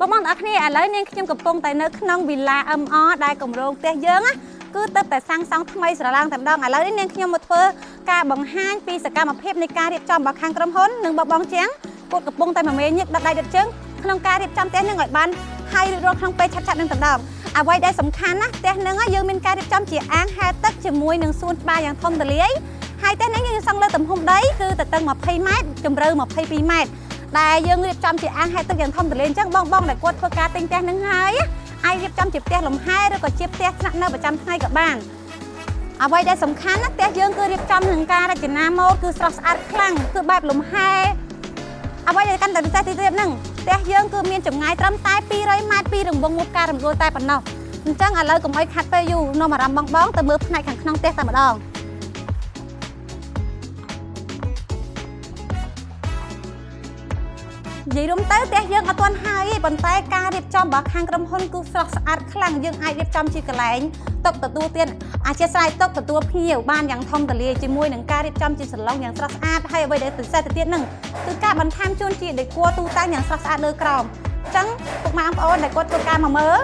បងប្អូនអរគ្នាឥឡូវនាងខ្ញុំកំពុងតែនៅក្នុងវិឡា MR ដែលគម្រោងផ្ទះយើងណាគឺទៅតែសាងសង់ថ្មីស្រឡងតែម្ដងឥឡូវនេះនាងខ្ញុំមកធ្វើការបង្ហាញពីសកម្មភាពនៃការរៀបចំរបស់ខាងក្រុមហ៊ុននិងបងជាងគាត់កំពុងតែមមាញឹកដុតដៃដុតជើងក្នុងការរៀបចំផ្ទះនឹងឲ្យបានហើយរៀបរយក្នុងពេលឆាប់ៗនឹងតែម្ដងអ្វីដែលសំខាន់ណាផ្ទះនឹងយើងមានការរៀបចំជាអាងហែលទឹកជាមួយនឹងសួនច្បារយ៉ាងធំទូលាយហើយផ្ទះនឹងយើងសង់លើទំហំដីគឺទៅតឹង20ម៉ែត្រជម្រៅ22ម៉ែត្រដែលយើងរៀបចំជាអាងហែលទឹកយ៉ាងធំទូលាយអញ្ចឹងបងដែលគាត់ធ្វើការទិញផ្ទះនឹងហើយអាចរៀបចំជាផ្ទះលំហែឬក៏ជាផ្ទះស្នាក់នៅប្រចាំថ្ងៃក៏បានអ្វីដែលសំខាន់ណាផ្ទះយើងគឺរៀបចំនឹងការរចនាម៉ូដគឺស្រស់ស្អាតខ្លាំងគឺបែបលំហែអ្វីដែលកាន់តែពិសេសទីទៀតហ្នឹងផ្ទះយើងគឺមានចម្ងាយត្រឹមតែ200ម៉ែត្រពីរង្វង់មុខការរំដួលតែប៉ុណ្ណោះអញ្ចឹងឥឡូវកុំឲ្យខាត់ពេលយូរនាំអារម្មណ៍បងទៅមើលផ្នែកខាងក្នុងផ្ទះតែម្ដងនិយាយរួមទៅផ្ទះយើងអត់ទាន់ហើយទេប៉ុន្តែការរៀបចំរបស់ខាងក្រុមហ៊ុនគឺស្រស់ស្អាតខ្លាំងយើងអាចរៀបចំជាកន្លែងតុទទួលទានអធិស្ឋានតុទទួលភ្ញៀវបានយ៉ាងធំទូលាយជាមួយនឹងការរៀបចំជាសាឡុងយ៉ាងស្រស់ស្អាតហើយអ្វីដែលពិសេសទៅទៀតហ្នឹងគឺការបន្ថែមជូនជាដេគ័រទូតាំងយ៉ាងស្រស់ស្អាតលើក្រោមអញ្ចឹងពុកម៉ែបងប្អូនដែលគាត់ធ្វើការមកមើល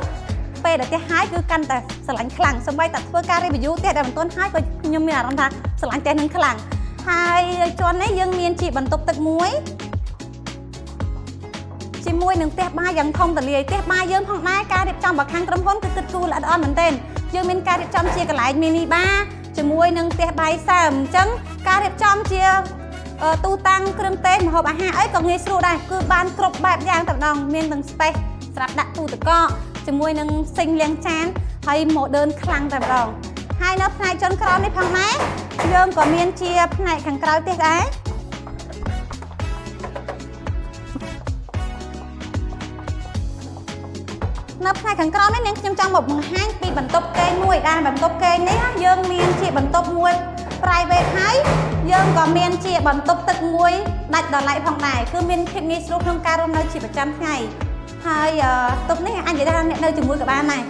ពេលដែលផ្ទះហើយគឺកាន់តែស្រឡាញ់ខ្លាំងសូម្បីតែធ្វើការ review ផ្ទះដែលមិនទាន់ហើយក៏ខ្ញុំមានអារម្មណ៍ថាស្រឡាញ់ផ្ទះនឹងខ្លាំងហើយជាន់នេះយើងមានជាបន្ទប់ទឹកមួយជាមួយនឹងផ្ទះបាយយ៉ាងធំទូលាយផ្ទះបាយយើងផងដែរការរៀបចំរបស់ខាងក្រុមហ៊ុនគឺគិតគូរល្អិតល្អន់មែនទែនយើងមានការរៀបចំជាកន្លែង mini bar ជាមួយនឹងផ្ទះបាយសើមអញ្ចឹងការរៀបចំជាទូតាំងគ្រឿងទេសម្ហូបអាហារអីក៏ងាយស្រួលដែរគឺបានគ្រប់បែបយ៉ាងតែម្ដងមានទាំង space សម្រាប់ដាក់ទូទឹកកកជាមួយនឹងសិងលាងចានហើយ modern ខ្លាំងតែម្ដងហើយនៅផ្នែកចុងក្រោមនេះផងដែរយើងក៏មានជាផ្នែកខាងក្រោយផ្ទះដែរនៅផ្នែកខាងក្រោមនេះនាងខ្ញុំចង់មកបង្ហាញពីបន្ទប់គេងមួយដែលបន្ទប់គេងនេះយើងមានជាបន្ទប់មួយ private ហើយយើងក៏មានជាបន្ទប់ទឹកមួយដាច់ដោយឡែកផងដែរគឺមានភាពងាយស្រួលក្នុងការរស់នៅជាប្រចាំថ្ងៃហើយបន្ទប់នេះអាចនិយាយថាអ្នកនៅជាមួយក៏បានដែរ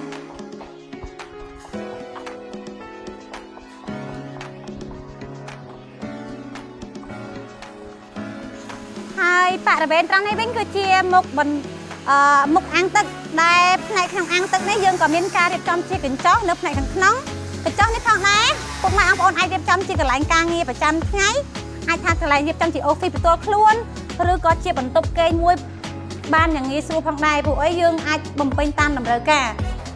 ហើយបរិវេណត្រង់នេះវិញគឺជាមុខអាងទឹកដែលផ្នែកក្នុងអាងទឹកនេះយើងក៏មានការរៀបចំជាកញ្ចក់នៅផ្នែកខាងក្នុងកញ្ចក់នេះផងដែរពុកម៉ែបងប្អូនអាចរៀបចំជាកន្លែងការងារប្រចាំថ្ងៃអាចថាកន្លែងរៀបចំជា office ផ្ទាល់ខ្លួនឬក៏ជាបន្ទប់គេងមួយបានយ៉ាងងាយស្រួលផងដែរពួកអីយើងអាចបំពេញតាមតម្រូវការ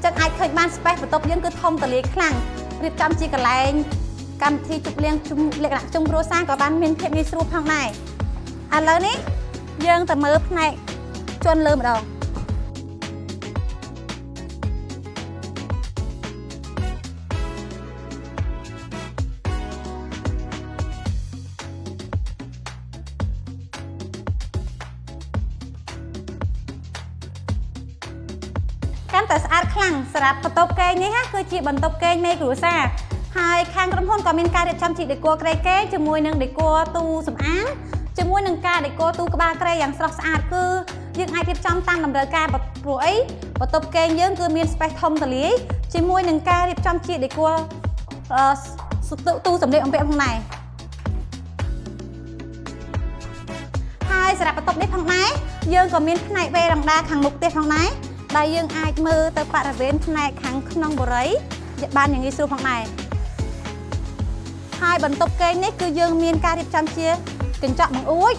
ចឹងអាចឃើញបាន space បន្ទប់យើងគឺធំទូលាយខ្លាំងរៀបចំជាកន្លែងកម្មវិធីជប់លៀងលក្ខណៈជុំគ្រួសារក៏បានមានភាពងាយស្រួលផងដែរឥឡូវនេះយើងទៅមើលផ្នែកជាន់លើម្ដងកាន់តែស្អាតខ្លាំងសម្រាប់បន្ទប់គេងនេះគឺជាបន្ទប់គេងមេគ្រួសារហើយខាងក្រុមហ៊ុនក៏មានការរៀបចំជាដេគ័រក្រេគេជាមួយនឹងដេគ័រទូសម្អាងជាមួយនឹងការដេគ័រទូក្បាលក្រេយ៉ាងស្រស់ស្អាតគឺយើងអាចរៀបចំតាមតម្រូវការព្រោះអីបន្ទប់គេងយើងគឺមាន space ធំទូលាយជាមួយនឹងការរៀបចំជាដេគ័រទូសម្លៀកបំពាក់ផងដែរហើយសម្រាប់បន្ទប់នេះផងដែរយើងក៏មានផ្នែកវេរ៉ាំដាខាងមុខផ្ទះផងដែរដែលយើងអាចមើលទៅបរិវេណផ្នែកខាងក្នុងបុរីបានយ៉ាងងាយស្រួលផងដែរហើយបន្ទប់គេងនេះគឺយើងមានការរៀបចំជាកញ្ចក់បង្អួច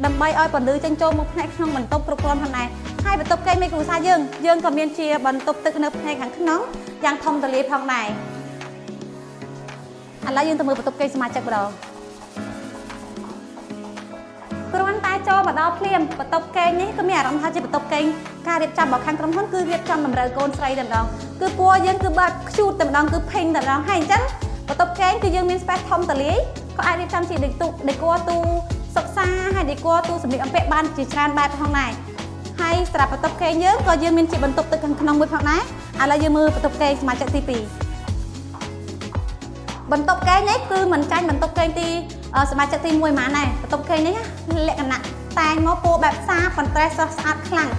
ដើម្បីឲ្យពន្លឺចេញចូលមកផ្នែកក្នុងបន្ទប់គ្រប់គ្រាន់ផងដែរហើយបន្ទប់គេងមេគ្រួសារយើងក៏មានជាបន្ទប់ទឹកនៅផ្នែកខាងក្នុងយ៉ាងធំទូលាយផងដែរឥឡូវយើងទៅមើលបន្ទប់គេងសមាជិកម្ដងគ្រាន់តែចូលមកដល់ភ្លាមបន្ទប់គេងនេះគឺមានអារម្មណ៍ថាជាបន្ទប់គេងការរៀបចំរបស់ខាងក្រុមហ៊ុនគឺរៀបចំតម្រូវកូនស្រីតែម្ដងគឺពណ៌យើងគឺបើកខ្ជូតតែម្ដងគឺភេញតែម្ដងហើយអញ្ចឹងបន្ទប់គេងគឺយើងមាន space ធំទូលាយក៏អាចរៀបចំជាដេគ័រទូសិក្សាហើយដេគ័រទូសម្លៀកបំពាក់បានជាច្រើនបែបផងដែរហើយសម្រាប់បន្ទប់គេងយើងក៏យើងមានជាបន្ទប់ទឹកខាងក្នុងមួយផងដែរឥឡូវយើងមើលបន្ទប់គេងសមាជិកទី2បន្ទប់គេងនេះគឺមិនចាញ់បន្ទប់គេងទីសមាជិកទី1ហ្មងដែរបន្ទប់គេងនេះលក្ខណៈតែងមកពណ៌បែបសាប៉ុន្តែស្រស់ស្អាតខ្លាំង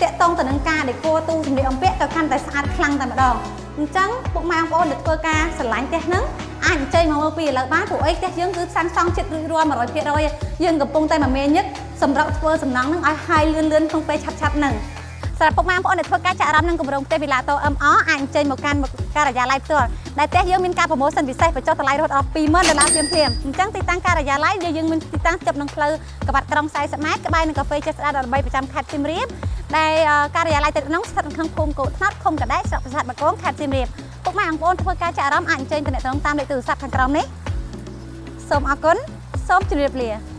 តាក់ទងទៅនឹងការដេគ័រទូសម្លៀកបំពាក់ទៅកាន់តែស្អាតខ្លាំងតែម្ដងអញ្ចឹងពុកម៉ែបងប្អូនដែលធ្វើការស្រឡាញ់ផ្ទះហ្នឹងអាចអញ្ជើញមកមើលពីឥឡូវបានព្រោះអីផ្ទះយើងគឺសាងសង់ជិតរួចរាល់ 100% យើងកំពុងតែមមាញឹកសម្រាប់ធ្វើសំណង់ហ្នឹងឲ្យហើយលឿនក្នុងពេលឆាប់ៗហ្នឹង សម្រាប់ពុកម៉ែបងប្អូនដែលធ្វើការចាក់អារម្មណ៍នឹងគម្រោងផ្ទះ Villa Tor MR អាចអញ្ជើញមកកាន់ការិយាល័យផ្ទាល់ដែលផ្ទះយើងមានការប្រម៉ូសិនពិសេសបញ្ចុះតម្លៃរហូតដល់ $20,000 ភ្លាមអញ្ចឹងទីតាំងការិយាល័យយើងមានទីតាំងជិតនឹងផ្លូវកបាត់ក្រុង40ម៉ែត្រក្បែរនឹងកាហ្វេចេះស្ដារ13ប្រចាំខេត្តសៀមរាបដែលការិយាល័យទាំងនោះស្ថិតនៅក្នុងភូមិកោតថ្នោតឃុំកដែកស្រុកប្រាសាទបាគងខេត្តសៀមរាបពុកម៉ែបងប្អូនធ្វើការចាក់អារម្មណ៍អាចអញ្ជើញទំនាក់ទំនងតាមលេខទូរស័ព្ទខាងក្រោមនេះសូមអរគុណសូមជម្រាបលា